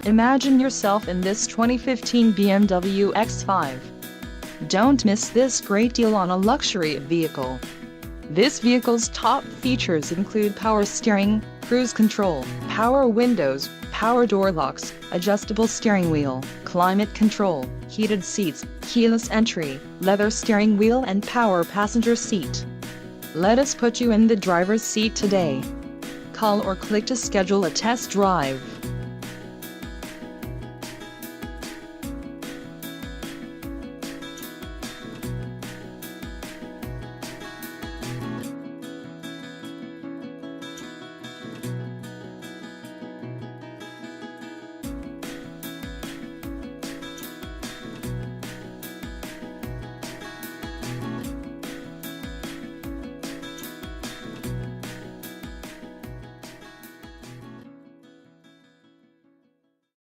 Imagine yourself in this 2015 BMW X5. Don't miss this great deal on a luxury vehicle. This vehicle's top features include power steering, cruise control, power windows, power door locks, adjustable steering wheel, climate control, heated seats, keyless entry, leather steering wheel and power passenger seat. Let us put you in the driver's seat today. Call or click to schedule a test drive.